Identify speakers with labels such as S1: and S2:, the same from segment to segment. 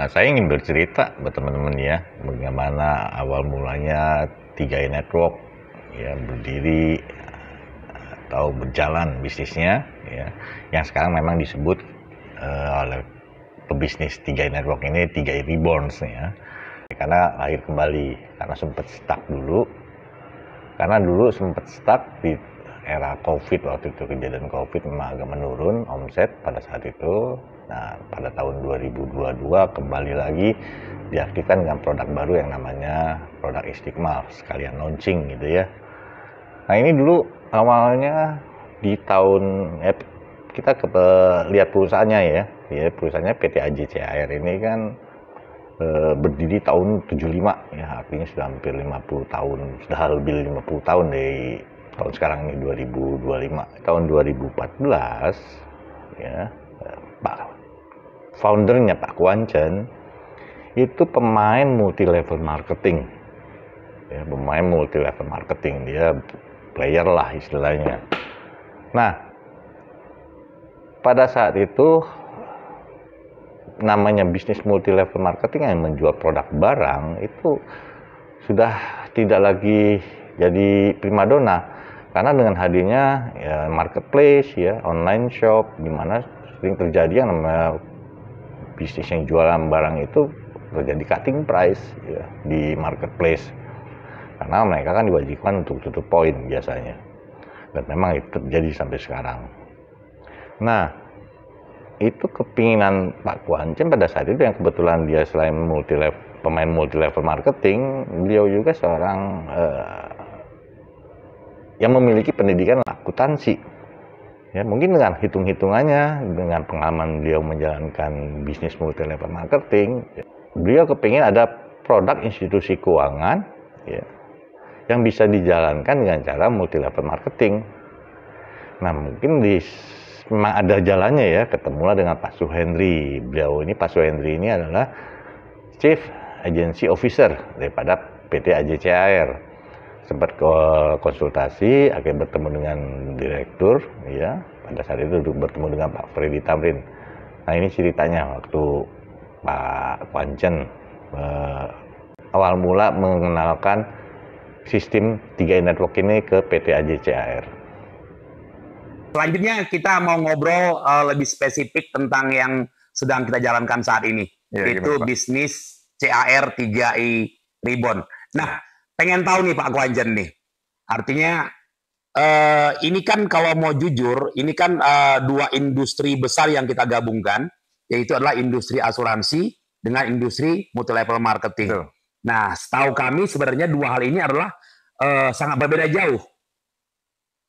S1: Nah, saya ingin bercerita buat teman-teman ya, bagaimana awal mulanya 3i Network ya berdiri atau berjalan bisnisnya ya, yang sekarang memang disebut oleh pebisnis 3i Network ini 3i Reborn ya. Karena lahir kembali, karena sempat stuck dulu. Karena dulu sempat stuck di era Covid, waktu itu kejadian Covid memang agak menurun omset pada saat itu. Nah, pada tahun 2022 kembali lagi diaktifkan dengan produk baru yang namanya produk Istiqmal, sekalian launching gitu ya. Nah, ini dulu awalnya di tahun kita lihat perusahaannya ya. Perusahaannya PT AJCAR ini kan berdiri tahun 75 ya, artinya sudah hampir 50 tahun, sudah lebih 50 tahun dari tahun sekarang ini 2025. Tahun 2014 ya, Pak foundernya Pak Kuancen itu pemain multi level marketing. Ya, pemain multi level marketing, dia player lah istilahnya. Nah, pada saat itu namanya bisnis multi level marketing yang menjual produk barang itu sudah tidak lagi jadi primadona, karena dengan hadirnya ya marketplace ya, online shop, di mana sering terjadi yang namanya bisnis yang jualan barang itu terjadi cutting price ya di marketplace, karena mereka kan diwajibkan untuk tutup poin biasanya, dan memang itu terjadi sampai sekarang. Nah, itu kepinginan Pak Kuancen pada saat itu, yang kebetulan dia selain pemain multi level marketing, beliau juga seorang yang memiliki pendidikan akuntansi. Ya, mungkin dengan hitung-hitungannya, dengan pengalaman beliau menjalankan bisnis multi level marketing, beliau kepingin ada produk institusi keuangan ya, yang bisa dijalankan dengan cara multi level marketing. Nah, mungkin memang ada jalannya ya, ketemulah dengan Pak Suhendri. Pak Suhendri ini adalah Chief Agency Officer daripada PT AJCAR. Sempat konsultasi, akhirnya bertemu dengan direktur ya. Pada saat itu bertemu dengan Pak Freddy Tamrin. Nah, ini ceritanya waktu Pak Kuancen awal mula mengenalkan sistem 3i Network ini ke PT AJCAR.
S2: Selanjutnya kita mau ngobrol lebih spesifik tentang yang sedang kita jalankan saat ini, ya, yaitu bisnis CAR 3i Reborn. Nah, pengen tahu nih Pak Kuancen nih, artinya ini kan kalau mau jujur, ini kan dua industri besar yang kita gabungkan, yaitu adalah industri asuransi dengan industri multi level marketing. Betul. Nah, setahu kami sebenarnya dua hal ini adalah sangat berbeda jauh.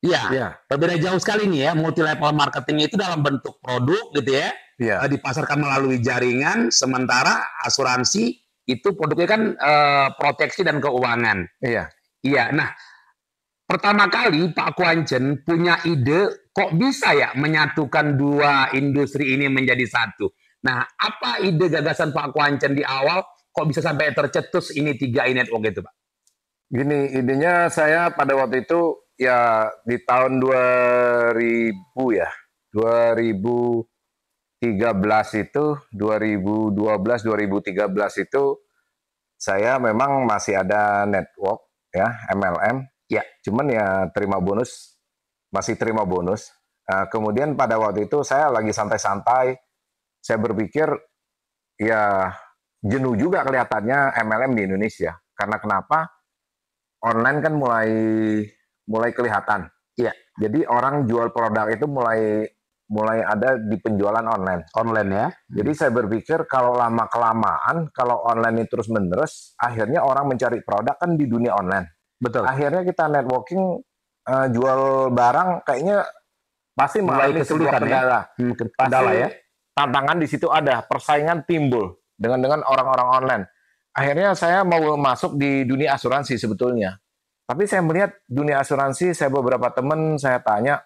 S2: Iya, berbeda jauh sekali nih ya. Multi level marketing itu dalam bentuk produk gitu ya, dipasarkan melalui jaringan, sementara asuransi itu produknya kan proteksi dan keuangan. Iya. Nah, pertama kali Pak Kuancen punya ide kok bisa ya menyatukan dua industri ini menjadi satu. Nah, apa ide gagasan Pak Kuancen di awal kok bisa sampai tercetus ini 3i Network itu, Pak?
S3: Gini, idenya saya pada waktu itu ya di tahun 2000 ya, 2013 itu, 2012, 2013 itu saya memang masih ada network ya, MLM. Ya, cuman ya masih terima bonus. Nah, kemudian pada waktu itu saya lagi santai-santai, saya berpikir ya jenuh juga kelihatannya MLM di Indonesia. Karena kenapa? Online kan mulai kelihatan. Iya. Jadi orang jual produk itu mulai ada di penjualan online. Online ya. Jadi saya berpikir kalau lama kelamaan, kalau online itu terus menerus, akhirnya orang mencari produk kan di dunia online. Betul. Akhirnya kita networking jual barang kayaknya pasti mengalami kesulitan kendala. Kendala ya. Tantangan di situ ada, persaingan timbul dengan orang-orang online. Akhirnya saya mau masuk di dunia asuransi sebetulnya. Tapi saya melihat dunia asuransi, saya beberapa teman saya tanya,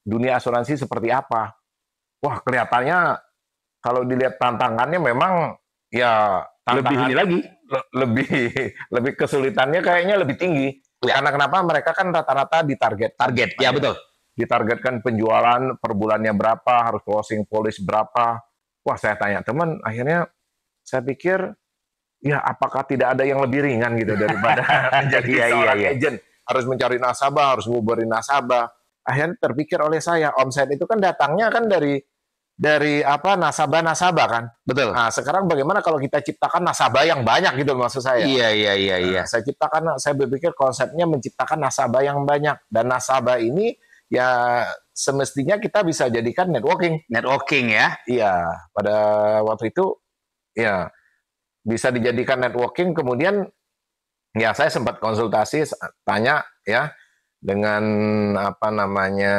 S3: dunia asuransi seperti apa? Wah, kelihatannya kalau dilihat tantangannya memang ya
S2: lebih ini lagi.
S3: Lebih kesulitannya kayaknya lebih tinggi. Ya. Karena kenapa? Mereka kan rata-rata ditarget.
S2: Ya betul.
S3: Ditargetkan penjualan per bulannya berapa, harus closing policy berapa. Wah, saya tanya teman, akhirnya saya pikir ya apakah tidak ada yang lebih ringan gitu daripada menjadi seorang agent, harus mencari nasabah, harus ngubarin nasabah. Akhirnya terpikir oleh saya, omset itu kan datangnya kan dari apa, nasabah-nasabah kan.
S2: Betul.
S3: Nah, sekarang bagaimana kalau kita ciptakan nasabah yang banyak gitu maksud saya.
S2: Iya.
S3: Saya berpikir konsepnya menciptakan nasabah yang banyak, dan nasabah ini ya semestinya kita bisa jadikan networking.
S2: Networking ya.
S3: Iya, pada waktu itu ya bisa dijadikan networking. Kemudian ya saya sempat konsultasi, tanya ya dengan apa namanya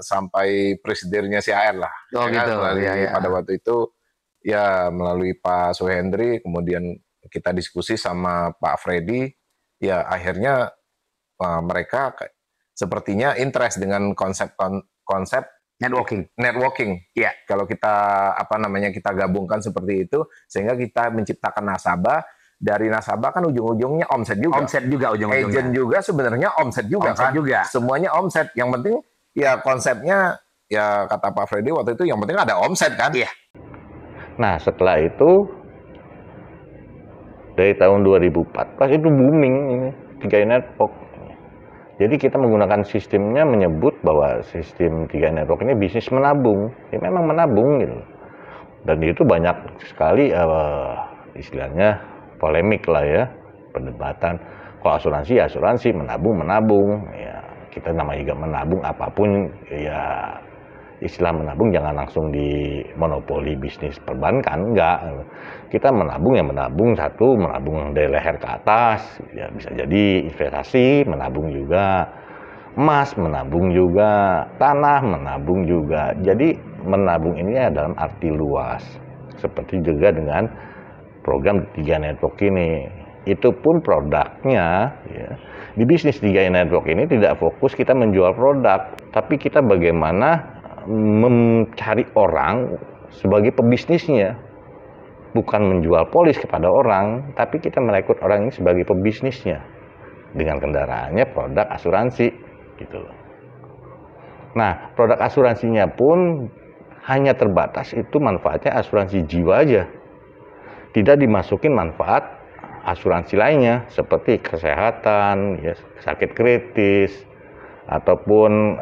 S3: sampai presidennya CAR lah.
S2: Oh
S3: ya
S2: gitu.
S3: Kan? Pada waktu itu ya melalui Pak Suhendri, kemudian kita diskusi sama Pak Freddy, ya akhirnya mereka sepertinya interest dengan konsep networking. Ya, kalau kita apa namanya kita gabungkan seperti itu, sehingga kita menciptakan nasabah. Dari nasabah kan ujung-ujungnya omset juga.
S2: Ujung-ujungnya.
S3: Agent juga sebenarnya omset juga kan. Semuanya omset. Yang penting ya konsepnya ya kata Pak Freddy waktu itu yang penting ada omset kan.
S2: Iya.
S1: Nah setelah itu dari tahun 2014 itu booming ini 3i Network. Jadi kita menggunakan sistemnya menyebut bahwa sistem 3i Network ini bisnis menabung. Ya memang menabung gitu. Dan itu banyak sekali istilahnya polemik lah ya, perdebatan. Kalau asuransi menabung ya kita namanya juga menabung, apapun ya istilah menabung jangan langsung di monopoli bisnis perbankan, enggak. Kita menabung satu, menabung dari leher ke atas, ya bisa jadi investasi, menabung juga emas, menabung juga tanah, menabung juga. Jadi menabung ini dalam arti luas, seperti juga dengan program 3i Network ini. Itu pun produknya ya, di bisnis 3i Network ini tidak fokus kita menjual produk, tapi kita bagaimana mencari orang sebagai pebisnisnya, bukan menjual polis kepada orang, tapi kita merekrut orang ini sebagai pebisnisnya dengan kendaraannya produk asuransi gitu loh. Nah, produk asuransinya pun hanya terbatas itu manfaatnya asuransi jiwa aja. Tidak dimasukin manfaat asuransi lainnya seperti kesehatan, ya, sakit kritis, ataupun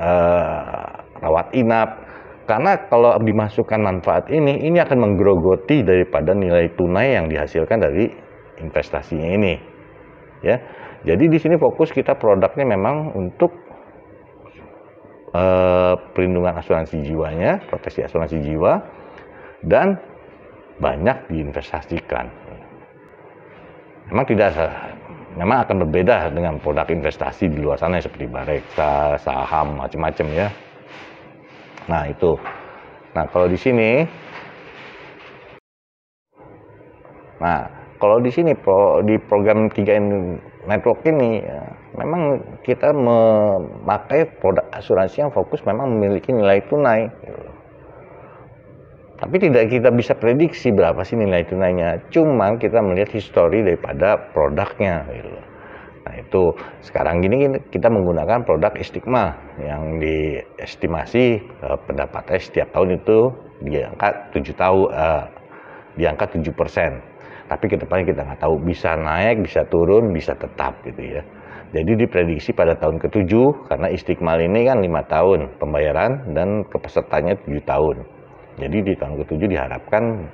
S1: rawat inap. Karena kalau dimasukkan manfaat ini akan menggerogoti daripada nilai tunai yang dihasilkan dari investasinya ini. Ya, jadi di sini fokus kita produknya memang untuk perlindungan asuransi jiwanya, proteksi asuransi jiwa, dan banyak diinvestasikan. Memang akan berbeda dengan produk investasi di luar sana seperti bareksa, saham, macam-macam ya. Nah itu. Nah kalau di sini, di program 3i Network ini, ya, memang kita memakai produk asuransi yang fokus memang memiliki nilai tunai. Tapi tidak kita bisa prediksi berapa sih nilai tunainya. Cuman kita melihat histori daripada produknya. Gitu. Nah itu sekarang gini kita menggunakan produk Istiqmah yang diestimasi pendapatannya setiap tahun itu di angka 7%. Tapi ke depannya kita nggak tahu, bisa naik, bisa turun, bisa tetap gitu ya. Jadi diprediksi pada tahun ke-7 karena Istiqmal ini kan 5 tahun pembayaran dan kepesertanya 7 tahun. Jadi di tahun ke-7 diharapkan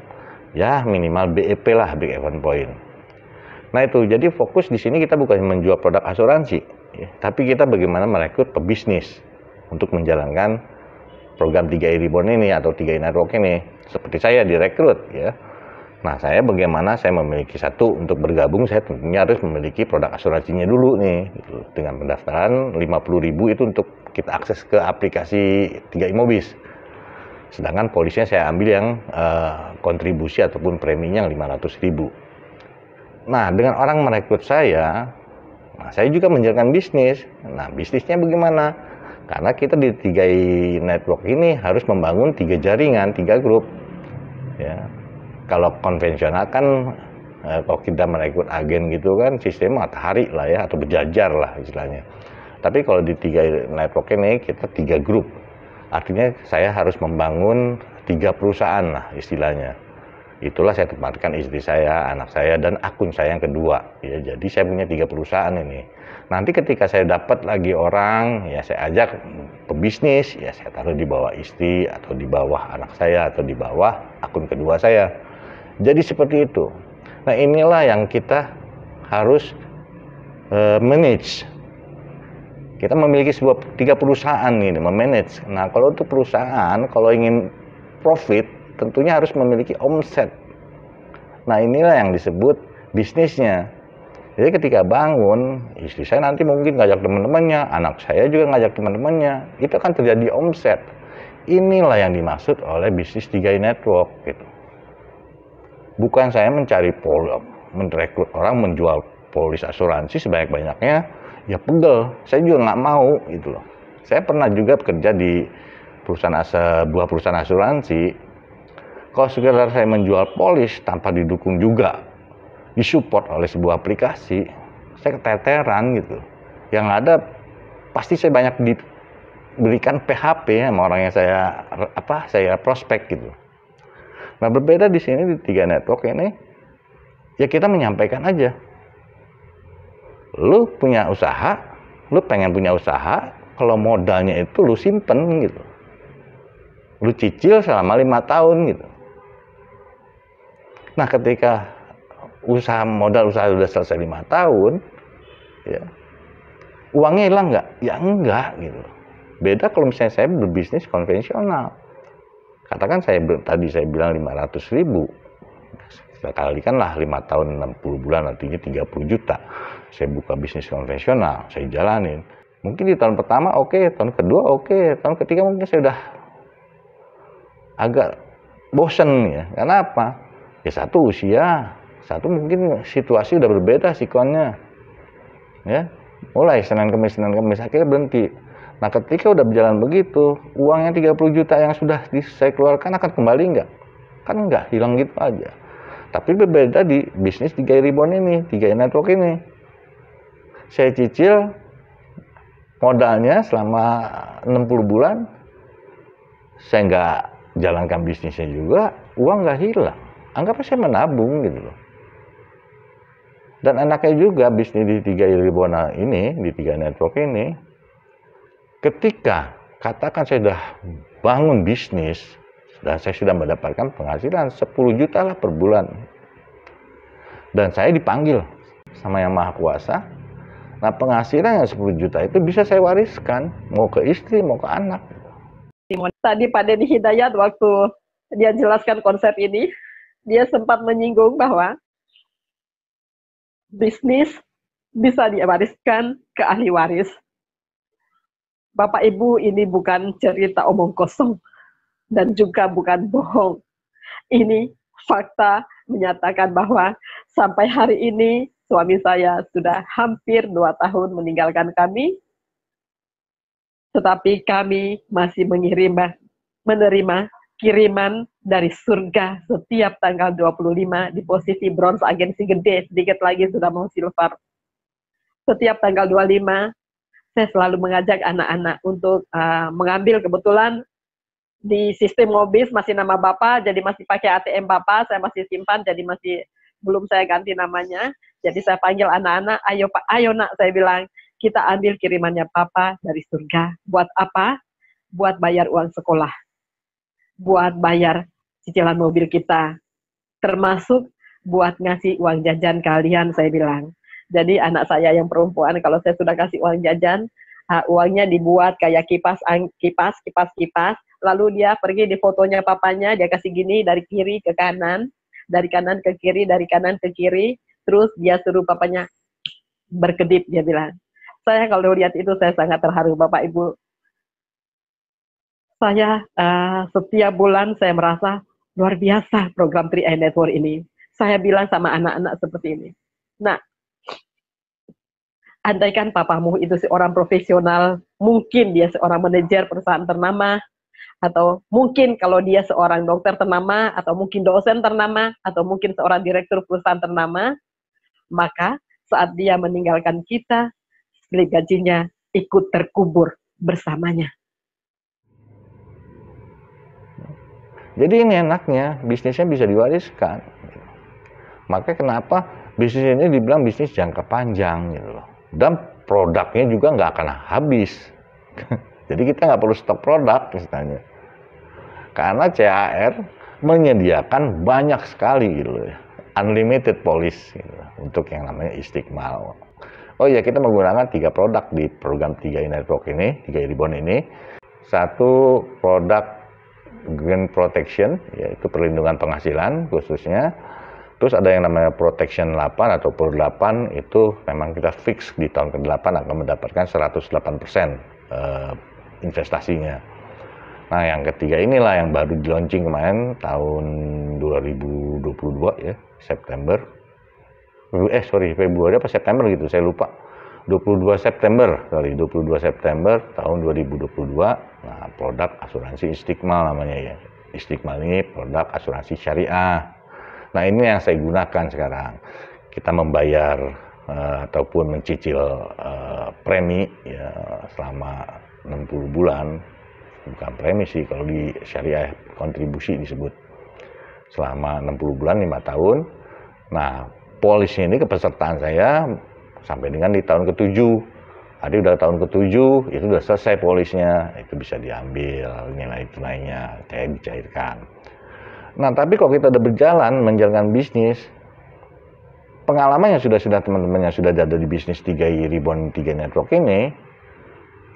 S1: ya minimal BEP lah, break even point. Nah itu, jadi fokus di sini kita bukan menjual produk asuransi, ya, tapi kita bagaimana merekrut pebisnis untuk menjalankan program 3i Reborn ini atau 3i Network ini. Seperti saya direkrut ya. Nah saya bagaimana saya memiliki satu, untuk bergabung saya tentunya harus memiliki produk asuransinya dulu nih. Gitu. Dengan pendaftaran 50.000 itu untuk kita akses ke aplikasi 3i Mobis. Sedangkan polisnya saya ambil yang kontribusi ataupun preminya yang 500.000. Nah, dengan orang merekrut saya juga menjalankan bisnis. Nah, bisnisnya bagaimana? Karena kita di 3i Network ini harus membangun 3 jaringan, 3 grup. Ya. Kalau konvensional kan, kalau kita merekrut agen gitu kan, sistem matahari lah ya, atau berjajar lah istilahnya. Tapi kalau di 3i Network ini kita 3 grup. Artinya saya harus membangun 3 perusahaan lah istilahnya. Itulah saya tempatkan istri saya, anak saya, dan akun saya yang kedua. Ya, jadi saya punya 3 perusahaan ini. Nanti ketika saya dapat lagi orang, ya saya ajak pebisnis, ya saya taruh di bawah istri, atau di bawah anak saya, atau di bawah akun kedua saya. Jadi seperti itu. Nah inilah yang kita harus manage. Kita memiliki 3 perusahaan ini, memanage. Nah kalau untuk perusahaan, kalau ingin profit, tentunya harus memiliki omset. Nah inilah yang disebut bisnisnya. Jadi ketika bangun, istri saya nanti mungkin ngajak teman-temannya, anak saya juga ngajak teman-temannya. Itu akan terjadi omset. Inilah yang dimaksud oleh bisnis 3i Network gitu. Bukan saya mencari merekrut orang menjual polis asuransi sebanyak-banyaknya, ya pegel. Saya juga nggak mau gitu loh. Saya pernah juga bekerja di sebuah perusahaan asuransi. Kalau sekedar saya menjual polis tanpa didukung juga, disupport oleh sebuah aplikasi, saya keteteran gitu. Yang ada pasti saya banyak diberikan PHP sama orang yang saya prospek gitu. Nah berbeda di sini di 3 Network ini, ya kita menyampaikan aja. Lu punya usaha, lu pengen punya usaha, kalau modalnya itu lu simpen gitu. Lu cicil selama 5 tahun gitu. Nah ketika modal usaha udah selesai 5 tahun, ya uangnya hilang nggak? Ya enggak gitu. Beda kalau misalnya saya berbisnis konvensional. Katakan tadi saya bilang 500.000, kita kalikanlah 5 tahun 60 bulan, artinya 30 juta. Saya buka bisnis konvensional, saya jalanin. Mungkin di tahun pertama oke, tahun kedua oke, tahun ketiga mungkin saya udah agak bosen ya. Karena apa? Ya satu usia, satu mungkin situasi udah berbeda sikonnya. Ya, mulai Senin Kamis akhirnya berhenti. Nah ketika udah berjalan begitu, uangnya 30 juta yang sudah saya keluarkan akan kembali nggak? Kan nggak, hilang gitu aja. Tapi berbeda di bisnis 3i Ribbon ini, 3i Network ini. Saya cicil modalnya selama 60 bulan, saya nggak jalankan bisnisnya juga, uang nggak hilang. Anggap saya menabung gitu loh. Dan anaknya juga bisnis di 3i Ribbon ini, di 3i Network ini, ketika katakan saya sudah bangun bisnis dan saya sudah mendapatkan penghasilan 10 juta lah per bulan, dan saya dipanggil sama Yang Maha Kuasa, nah penghasilan yang 10 juta itu bisa saya wariskan mau ke istri mau ke anak.
S4: Tadi Pak Denny Hidayat waktu dia jelaskan konsep ini, dia sempat menyinggung bahwa bisnis bisa diwariskan ke ahli waris. Bapak Ibu, ini bukan cerita omong kosong dan juga bukan bohong. Ini fakta menyatakan bahwa sampai hari ini suami saya sudah hampir 2 tahun meninggalkan kami, tetapi kami masih menerima kiriman dari surga setiap tanggal 25 di posisi bronze agensi gede, sedikit lagi sudah mau silver. Setiap tanggal 25 saya selalu mengajak anak-anak untuk mengambil, kebetulan di sistem Mobis masih nama Bapak, jadi masih pakai ATM Bapak, saya masih simpan, jadi masih belum saya ganti namanya. Jadi saya panggil anak-anak, ayo Pak, ayo nak, saya bilang, kita ambil kirimannya Papa dari surga. Buat apa? Buat bayar uang sekolah, buat bayar cicilan mobil kita, termasuk buat ngasih uang jajan kalian, saya bilang. Jadi anak saya yang perempuan, kalau saya sudah kasih uang jajan, uangnya dibuat kayak kipas, lalu dia pergi di fotonya papanya, dia kasih gini dari kiri ke kanan, dari kanan ke kiri, dari kanan ke kiri, terus dia suruh papanya berkedip, dia bilang. Saya kalau lihat itu saya sangat terharu, Bapak Ibu. Saya setiap bulan saya merasa luar biasa program 3i Network ini. Saya bilang sama anak-anak seperti ini. Nah, andaikan papamu itu seorang profesional, mungkin dia seorang manajer perusahaan ternama, atau mungkin kalau dia seorang dokter ternama, atau mungkin dosen ternama, atau mungkin seorang direktur perusahaan ternama, maka saat dia meninggalkan kita, slip gajinya ikut terkubur bersamanya.
S1: Jadi ini enaknya, bisnisnya bisa diwariskan. Makanya kenapa bisnis ini dibilang bisnis jangka panjang gitu loh. Dan produknya juga nggak akan habis. Jadi kita nggak perlu stok produk misalnya. Karena CAR menyediakan banyak sekali gitu loh. Unlimited polish gitu, untuk yang namanya Istiqmal. Oh ya, kita menggunakan 3 produk di program 3i Network ini, 3i Ribbon ini. Satu produk Green Protection, yaitu perlindungan penghasilan khususnya. Terus ada yang namanya Protection 8 atau Pro 8, itu memang kita fix di tahun ke-8 akan mendapatkan 108% investasinya. Nah, yang ketiga inilah yang baru di launching kemarin tahun 2022 ya, Februari apa September gitu, saya lupa. 22 September tahun 2022. Nah, produk asuransi Istiqmal namanya ya. Istiqmal ini produk asuransi syariah. Nah, ini yang saya gunakan sekarang. Kita membayar ataupun mencicil premi ya selama 60 bulan. Bukan premi sih, kalau di syariah kontribusi disebut. Selama 60 bulan 5 tahun. Nah, polisnya ini kepesertaan saya sampai dengan di tahun ke-7. Jadi udah tahun ke-7, itu udah selesai polisnya. Itu bisa diambil nilai tunainya, saya dicairkan. Nah, tapi kalau kita udah berjalan menjalankan bisnis, pengalaman yang sudah teman-teman yang sudah ada di bisnis 3i Ribbon 3 Network ini,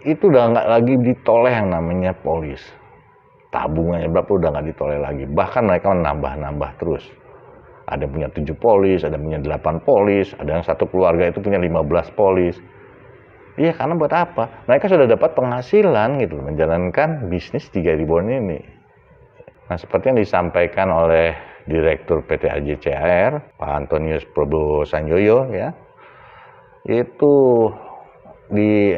S1: itu udah nggak lagi ditoleh yang namanya polis. Tabungannya berapa udah nggak ditoleh lagi. Bahkan mereka nambah-nambah terus. Ada yang punya 7 polis, ada yang punya 8 polis, ada yang satu keluarga itu punya 15 polis. Iya, karena buat apa? Mereka sudah dapat penghasilan gitu menjalankan bisnis 3i Ribbon ini. Nah, seperti yang disampaikan oleh Direktur PT AJCAR, Pak Antonius Probo Sanjoyo ya. Itu di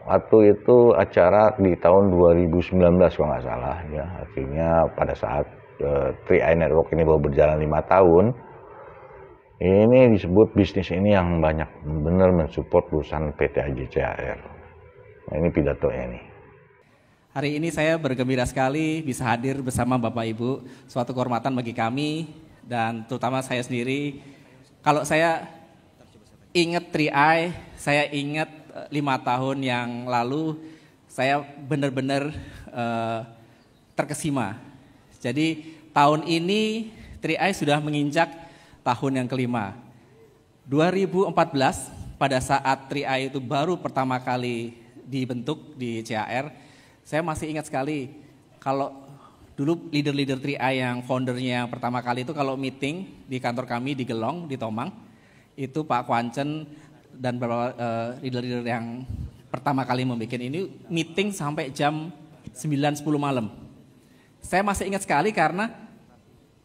S1: waktu itu acara di tahun 2019 kalau nggak salah ya. Artinya pada saat 3i Network ini baru berjalan 5 tahun, ini disebut bisnis ini yang banyak benar mensupport perusahaan PT AJCAR. Nah, ini pidatonya nih.
S5: Hari ini saya bergembira sekali bisa hadir bersama Bapak Ibu, suatu kehormatan bagi kami dan terutama saya sendiri. Kalau saya ingat 3i, saya ingat 5 tahun yang lalu saya benar-benar terkesima. Jadi tahun ini 3i sudah menginjak tahun yang kelima. 2014 pada saat 3i itu baru pertama kali dibentuk di CAR, saya masih ingat sekali kalau dulu leader-leader 3i yang foundernya pertama kali itu kalau meeting di kantor kami di Gelong, di Tomang, itu Pak Kwancen dan beberapa leader-leader yang pertama kali membuat ini meeting sampai jam 9-10 malam. Saya masih ingat sekali karena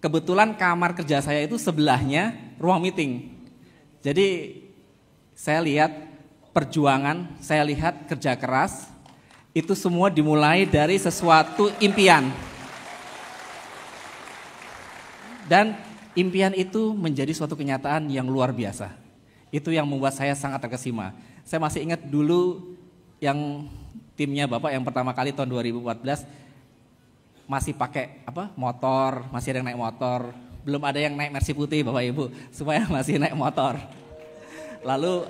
S5: kebetulan kamar kerja saya itu sebelahnya ruang meeting. Jadi saya lihat perjuangan, saya lihat kerja keras, itu semua dimulai dari sesuatu impian. Dan impian itu menjadi suatu kenyataan yang luar biasa. Itu yang membuat saya sangat terkesima. Saya masih ingat dulu yang timnya Bapak yang pertama kali tahun 2014 masih pakai motor, masih ada yang naik motor. Belum ada yang naik Mercy putih Bapak Ibu, supaya masih naik motor. Lalu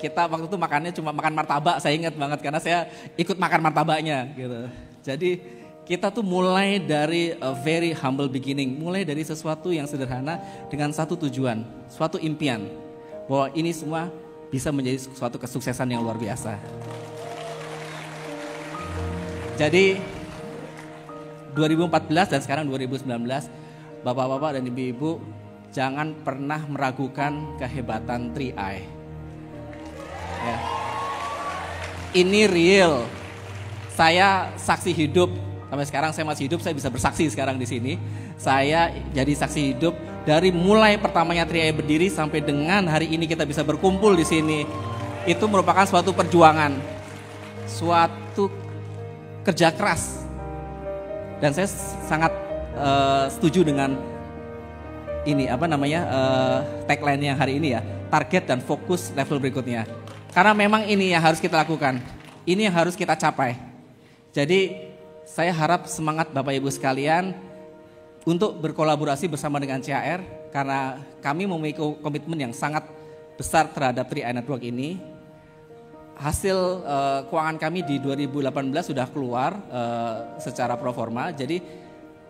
S5: kita waktu itu makannya cuma makan martabak, saya ingat banget karena saya ikut makan martabaknya gitu. Jadi kita tuh mulai dari a very humble beginning, mulai dari sesuatu yang sederhana dengan satu tujuan, suatu impian bahwa ini semua bisa menjadi suatu kesuksesan yang luar biasa. Jadi 2014 dan sekarang 2019, Bapak-bapak dan Ibu-ibu, jangan pernah meragukan kehebatan 3i. Ya. Ini real. Saya saksi hidup. Sampai sekarang saya masih hidup, saya bisa bersaksi sekarang di sini. Saya jadi saksi hidup dari mulai pertamanya 3i berdiri sampai dengan hari ini kita bisa berkumpul di sini. Itu merupakan suatu perjuangan, suatu kerja keras. Dan saya sangat setuju dengan ini tagline yang hari ini ya, target dan fokus level berikutnya. Karena memang ini yang harus kita lakukan, ini yang harus kita capai. Jadi saya harap semangat Bapak Ibu sekalian untuk berkolaborasi bersama dengan CAR karena kami memiliki komitmen yang sangat besar terhadap 3i Network ini. Hasil keuangan kami di 2018 sudah keluar secara pro forma, jadi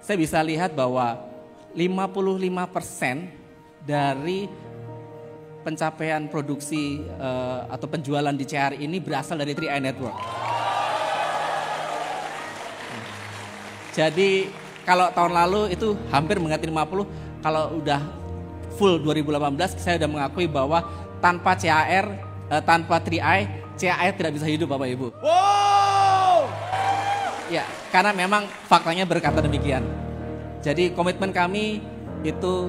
S5: saya bisa lihat bahwa 55% dari pencapaian produksi atau penjualan di CAR ini berasal dari 3i Network. Jadi kalau tahun lalu itu hampir mengganti 50, kalau udah full 2018 saya sudah mengakui bahwa tanpa CAR, tanpa 3i, CAR tidak bisa hidup Bapak Ibu. Wow! Ya, karena memang faktanya berkata demikian. Jadi komitmen kami itu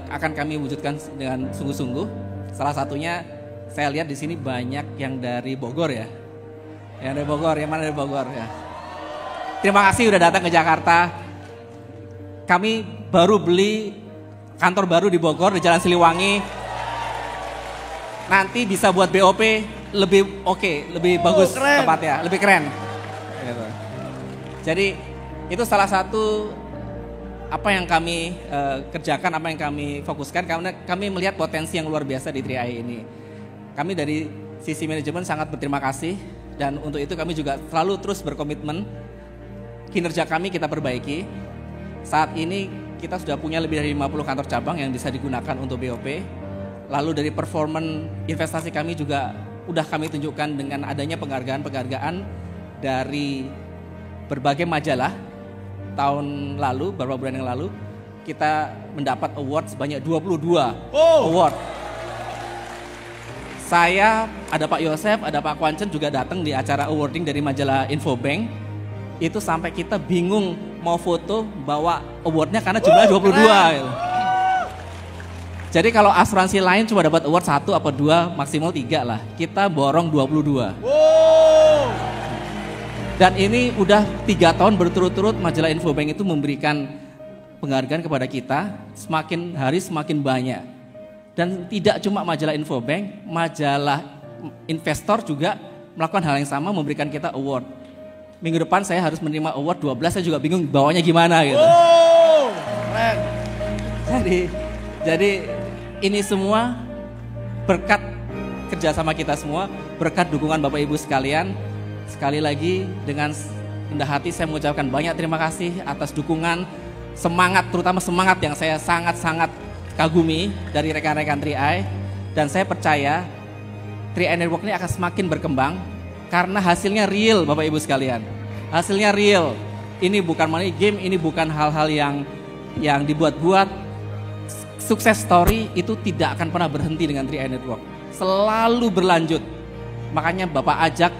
S5: akan kami wujudkan dengan sungguh-sungguh. Salah satunya saya lihat di sini banyak yang dari Bogor ya. Yang dari Bogor, yang mana dari Bogor ya. Terima kasih udah datang ke Jakarta. Kami baru beli kantor baru di Bogor di Jalan Siliwangi. Nanti bisa buat BOP lebih oke, lebih bagus tempatnya, lebih keren. Gitu. Jadi itu salah satu apa yang kami kerjakan, apa yang kami fokuskan karena kami melihat potensi yang luar biasa di 3i ini. Kami dari sisi manajemen sangat berterima kasih dan untuk itu kami juga selalu terus berkomitmen. Kinerja kami kita perbaiki. Saat ini kita sudah punya lebih dari 50 kantor cabang yang bisa digunakan untuk BOP. Lalu dari performan investasi kami juga udah kami tunjukkan dengan adanya penghargaan-penghargaan dari berbagai majalah. Tahun lalu, beberapa bulan yang lalu, kita mendapat award sebanyak 22 award. Saya, ada Pak Yosef, ada Pak Kwancen juga datang di acara awarding dari majalah Infobank. Itu sampai kita bingung mau foto bawa awardnya karena jumlahnya 22 gitu. Jadi kalau asuransi lain cuma dapat award 1 atau 2, maksimal 3 lah. Kita borong 22. Dan ini udah 3 tahun berturut-turut majalah Infobank itu memberikan penghargaan kepada kita. Semakin hari semakin banyak. Dan tidak cuma majalah Infobank, majalah investor juga melakukan hal yang sama, memberikan kita award. Minggu depan saya harus menerima award 12, saya juga bingung bawanya gimana gitu. Keren. Jadi ini semua berkat kerjasama kita semua, berkat dukungan Bapak Ibu sekalian. Sekali lagi dengan rendah hati saya mengucapkan banyak terima kasih atas dukungan, semangat, terutama semangat yang saya sangat-sangat kagumi dari rekan-rekan 3i. Dan saya percaya 3i Network ini akan semakin berkembang karena hasilnya real Bapak Ibu sekalian. Hasilnya real. Ini bukan money game, ini bukan hal-hal yang dibuat-buat. Sukses story itu tidak akan pernah berhenti dengan 3i Network. Selalu berlanjut. Makanya Bapak ajak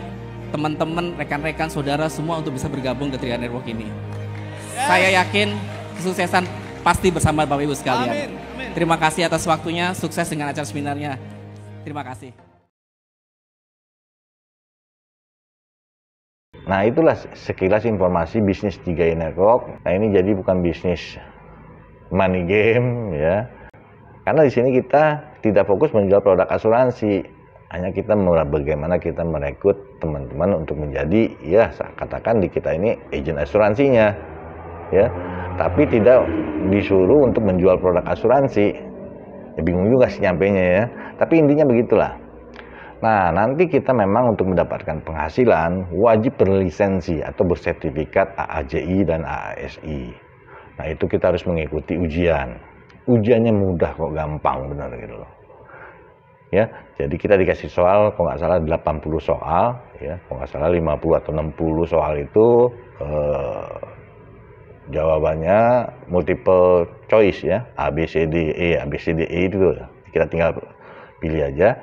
S5: teman-teman, rekan-rekan, saudara semua untuk bisa bergabung ke 3i Network ini. Saya yakin kesuksesan pasti bersama Bapak Ibu sekalian. Amin. Amin. Terima kasih atas waktunya, sukses dengan acara seminarnya. Terima kasih.
S1: Nah itulah sekilas informasi bisnis 3i Network. Nah ini jadi bukan bisnis money game ya. Karena di sini kita tidak fokus menjual produk asuransi. Hanya kita bagaimana kita merekrut teman-teman untuk menjadi ya katakan di kita ini agen asuransinya ya. Tapi tidak disuruh untuk menjual produk asuransi. Ya bingung juga sih nyampainya ya. Tapi intinya begitulah. Nah, nanti kita memang untuk mendapatkan penghasilan wajib berlisensi atau bersertifikat AAJI dan AASI. Nah, itu kita harus mengikuti ujian. Ujiannya mudah kok, gampang benar gitu loh. Ya, jadi kita dikasih soal kalau nggak salah 80 soal, ya, kalau nggak salah 50 atau 60 soal itu jawabannya multiple choice ya, A B C D E, A B C D E itu kita tinggal pilih aja.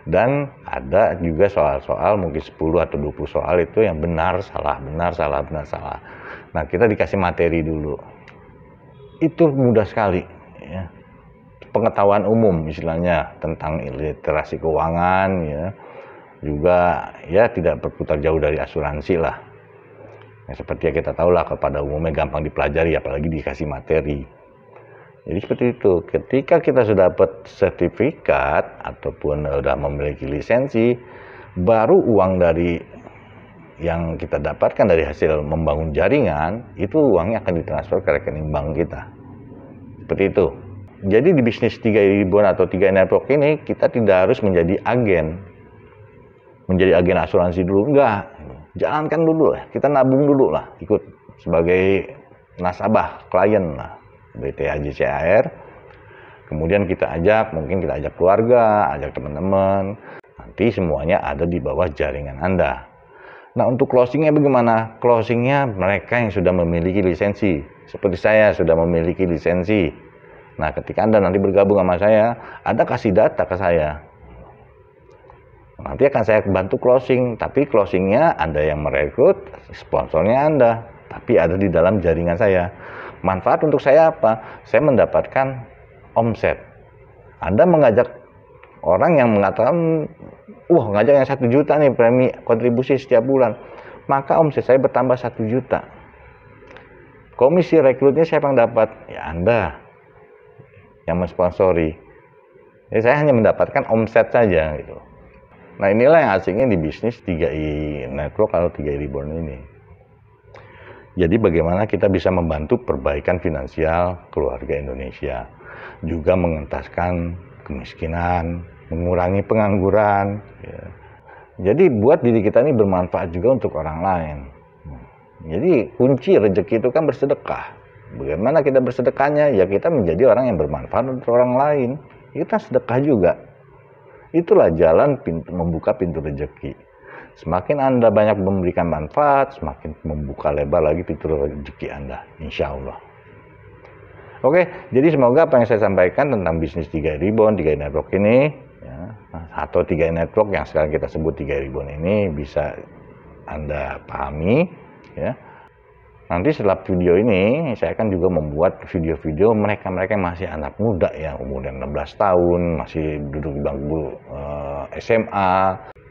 S1: Dan ada juga soal-soal mungkin 10 atau 20 soal itu yang benar, salah, benar, salah, benar, salah. Nah, kita dikasih materi dulu. Itu mudah sekali. Ya. Pengetahuan umum istilahnya tentang literasi keuangan. Ya. Juga ya tidak berputar jauh dari asuransi lah. Ya, seperti yang kita tahu lah, pada umumnya gampang dipelajari, apalagi dikasih materi. Jadi seperti itu, ketika kita sudah dapat sertifikat ataupun sudah memiliki lisensi, baru uang dari yang kita dapatkan dari hasil membangun jaringan, itu uangnya akan ditransfer ke rekening bank kita. Seperti itu. Jadi di bisnis 3 ribuan atau 3 network ini, kita tidak harus menjadi agen. Menjadi agen asuransi dulu, enggak. Jalankan dulu lah, kita nabung dulu lah, ikut sebagai nasabah, klien lah, BTAJ CAR. Kemudian kita mungkin kita ajak keluarga, ajak teman-teman. Nanti semuanya ada di bawah jaringan Anda. Nah, untuk closingnya bagaimana? Closingnya mereka yang sudah memiliki lisensi. Seperti saya sudah memiliki lisensi. Nah, ketika Anda nanti bergabung sama saya, Anda kasih data ke saya. Nanti akan saya bantu closing. Tapi closingnya Anda yang merekrut, sponsornya Anda. Tapi ada di dalam jaringan saya. Manfaat untuk saya apa? Saya mendapatkan omset. Anda mengajak orang yang mengatakan, ngajak yang 1 juta nih premi kontribusi setiap bulan, maka omset saya bertambah 1 juta. Komisi rekrutnya siapa yang dapat? Ya Anda yang mensponsori. Jadi saya hanya mendapatkan omset saja gitu. Nah, inilah yang asiknya di bisnis 3i Network atau 3i Reborn ini. Jadi bagaimana kita bisa membantu perbaikan finansial keluarga Indonesia, juga mengentaskan kemiskinan, mengurangi pengangguran. Ya. Jadi buat diri kita ini bermanfaat juga untuk orang lain. Jadi kunci rezeki itu kan bersedekah. Bagaimana kita bersedekahnya? Ya kita menjadi orang yang bermanfaat untuk orang lain. Kita sedekah juga. Itulah jalan membuka pintu rezeki. Semakin Anda banyak memberikan manfaat, semakin membuka lebar lagi pintu rezeki Anda, insya Allah. Oke, jadi semoga apa yang saya sampaikan tentang bisnis 3i Reborn, 3i Network ini, ya, atau 3i Network yang sekarang kita sebut 3i Reborn ini bisa Anda pahami. Ya. Nanti setelah video ini, saya akan juga membuat video-video mereka-mereka yang masih anak muda, ya, umurnya 16 tahun, masih duduk di bangku SMA,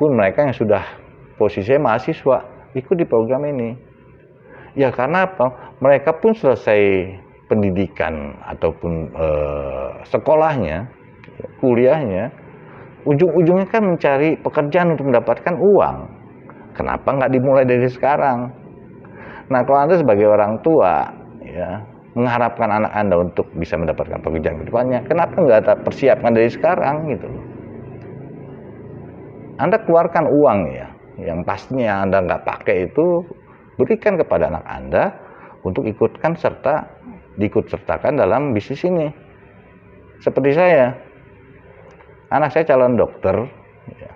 S1: pun mereka yang sudah posisinya mahasiswa, ikut di program ini. Ya karena apa? Mereka pun selesai pendidikan ataupun sekolahnya, kuliahnya, ujung-ujungnya kan mencari pekerjaan untuk mendapatkan uang. Kenapa nggak dimulai dari sekarang? Nah, kalau Anda sebagai orang tua, ya, mengharapkan anak Anda untuk bisa mendapatkan pekerjaan ke depannya, kenapa nggak persiapkan dari sekarang gitu loh? Anda keluarkan uang ya, yang pastinya Anda nggak pakai itu, berikan kepada anak Anda untuk diikut sertakan dalam bisnis ini. Seperti saya, anak saya calon dokter. Ya.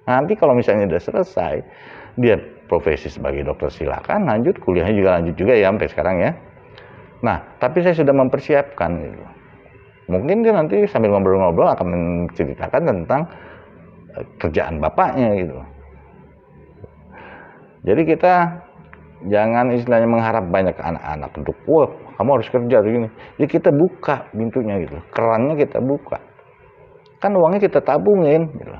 S1: Nanti kalau misalnya sudah selesai, dia profesi sebagai dokter silakan, lanjut kuliahnya juga lanjut juga ya sampai sekarang ya. Nah, tapi saya sudah mempersiapkan gitu. Mungkin dia nanti sambil ngobrol-ngobrol akan menceritakan tentang kerjaan bapaknya gitu. Jadi kita jangan istilahnya mengharap banyak anak-anak untuk, wah kamu harus kerja begini. Jadi kita buka pintunya gitu, kerannya kita buka. Kan uangnya kita tabungin gitu.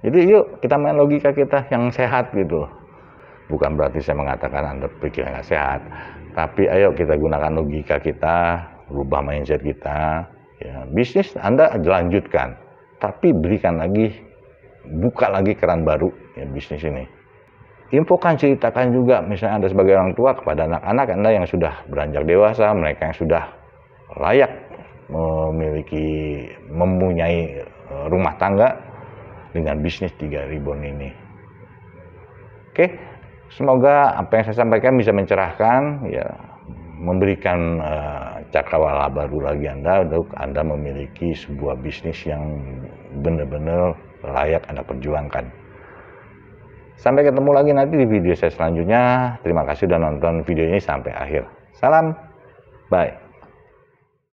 S1: Jadi yuk kita main logika kita yang sehat gitu. Bukan berarti saya mengatakan Anda berpikir nggak sehat, tapi ayo kita gunakan logika kita, rubah mindset kita. Ya, bisnis Anda lanjutkan, tapi berikan lagi, buka lagi keran baru ya bisnis ini. Infokan, ceritakan juga misalnya Anda sebagai orang tua kepada anak-anak Anda yang sudah beranjak dewasa, mereka yang sudah layak mempunyai rumah tangga dengan bisnis 3i Reborn ini. Oke, semoga apa yang saya sampaikan bisa mencerahkan, ya, memberikan cakrawala baru lagi Anda untuk Anda memiliki sebuah bisnis yang benar-benar layak Anda perjuangkan. Sampai ketemu lagi nanti di video saya selanjutnya. Terima kasih sudah nonton video ini sampai akhir. Salam, bye.